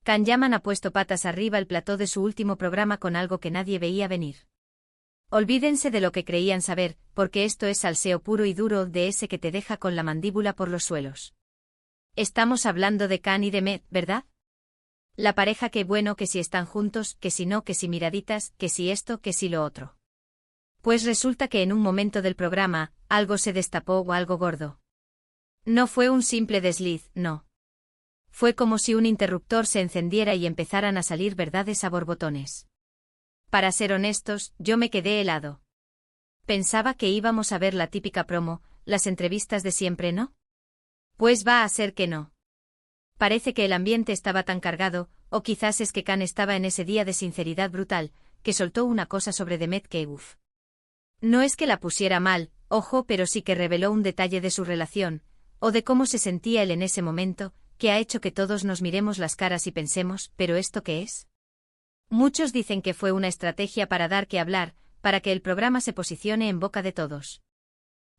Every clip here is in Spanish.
Can Yaman ha puesto patas arriba el plató de su último programa con algo que nadie veía venir. Olvídense de lo que creían saber, porque esto es salseo puro y duro, de ese que te deja con la mandíbula por los suelos. Estamos hablando de Can y de Met, ¿verdad? La pareja, que bueno, que si están juntos, que si no, que si miraditas, que si esto, que si lo otro. Pues resulta que en un momento del programa, algo se destapó o algo gordo. No fue un simple desliz, no. Fue como si un interruptor se encendiera y empezaran a salir verdades a borbotones. Para ser honestos, yo me quedé helado. Pensaba que íbamos a ver la típica promo, las entrevistas de siempre, ¿no? Pues va a ser que no. Parece que el ambiente estaba tan cargado, o quizás es que Can estaba en ese día de sinceridad brutal, que soltó una cosa sobre Demet que uff. No es que la pusiera mal, ojo, pero sí que reveló un detalle de su relación, o de cómo se sentía él en ese momento, que ha hecho que todos nos miremos las caras y pensemos, ¿pero esto qué es? Muchos dicen que fue una estrategia para dar que hablar, para que el programa se posicione en boca de todos.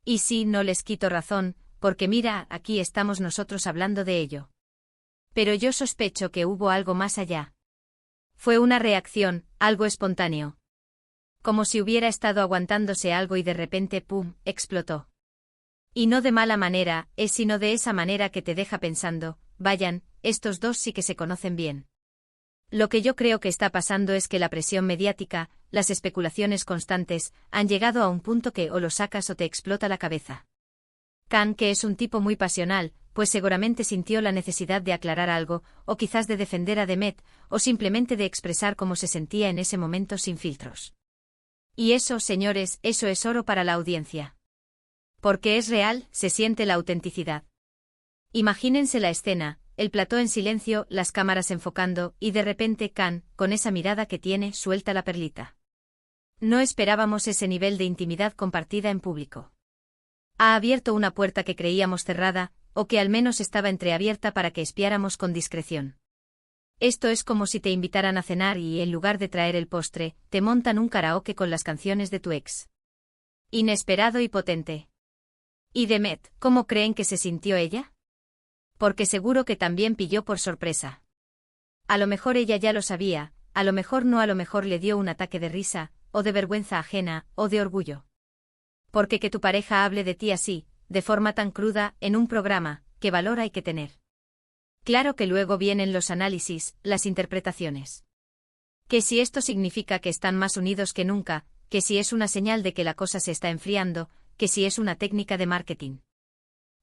Y sí, no les quito razón, porque mira, aquí estamos nosotros hablando de ello. Pero yo sospecho que hubo algo más allá. Fue una reacción, algo espontáneo. Como si hubiera estado aguantándose algo y de repente, ¡pum!, explotó. Y no de mala manera, sino de esa manera que te deja pensando, vayan, estos dos sí que se conocen bien. Lo que yo creo que está pasando es que la presión mediática, las especulaciones constantes, han llegado a un punto que o lo sacas o te explota la cabeza. Can, que es un tipo muy pasional, pues seguramente sintió la necesidad de aclarar algo, o quizás de defender a Demet, o simplemente de expresar cómo se sentía en ese momento sin filtros. Y eso, señores, eso es oro para la audiencia. Porque es real, se siente la autenticidad. Imagínense la escena, el plató en silencio, las cámaras enfocando, y de repente Can, con esa mirada que tiene, suelta la perlita. No esperábamos ese nivel de intimidad compartida en público. Ha abierto una puerta que creíamos cerrada, o que al menos estaba entreabierta para que espiáramos con discreción. Esto es como si te invitaran a cenar y, en lugar de traer el postre, te montan un karaoke con las canciones de tu ex. Inesperado y potente. ¿Y Demet, cómo creen que se sintió ella? Porque seguro que también pilló por sorpresa. A lo mejor ella ya lo sabía, a lo mejor no, a lo mejor le dio un ataque de risa, o de vergüenza ajena, o de orgullo. Porque que tu pareja hable de ti así, de forma tan cruda, en un programa, ¿qué valor hay que tener? Claro que luego vienen los análisis, las interpretaciones. Que si esto significa que están más unidos que nunca, que si es una señal de que la cosa se está enfriando, que si es una técnica de marketing.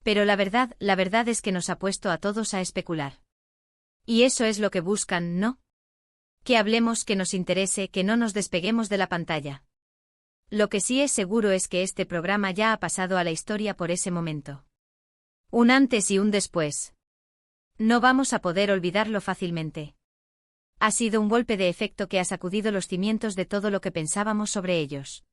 Pero la verdad es que nos ha puesto a todos a especular. Y eso es lo que buscan, ¿no? Que hablemos, que nos interese, que no nos despeguemos de la pantalla. Lo que sí es seguro es que este programa ya ha pasado a la historia por ese momento. Un antes y un después. No vamos a poder olvidarlo fácilmente. Ha sido un golpe de efecto que ha sacudido los cimientos de todo lo que pensábamos sobre ellos.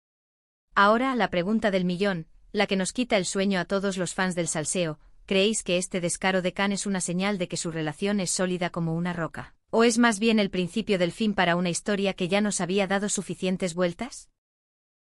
Ahora, la pregunta del millón, la que nos quita el sueño a todos los fans del salseo, ¿creéis que este descaro de Can es una señal de que su relación es sólida como una roca? ¿O es más bien el principio del fin para una historia que ya nos había dado suficientes vueltas?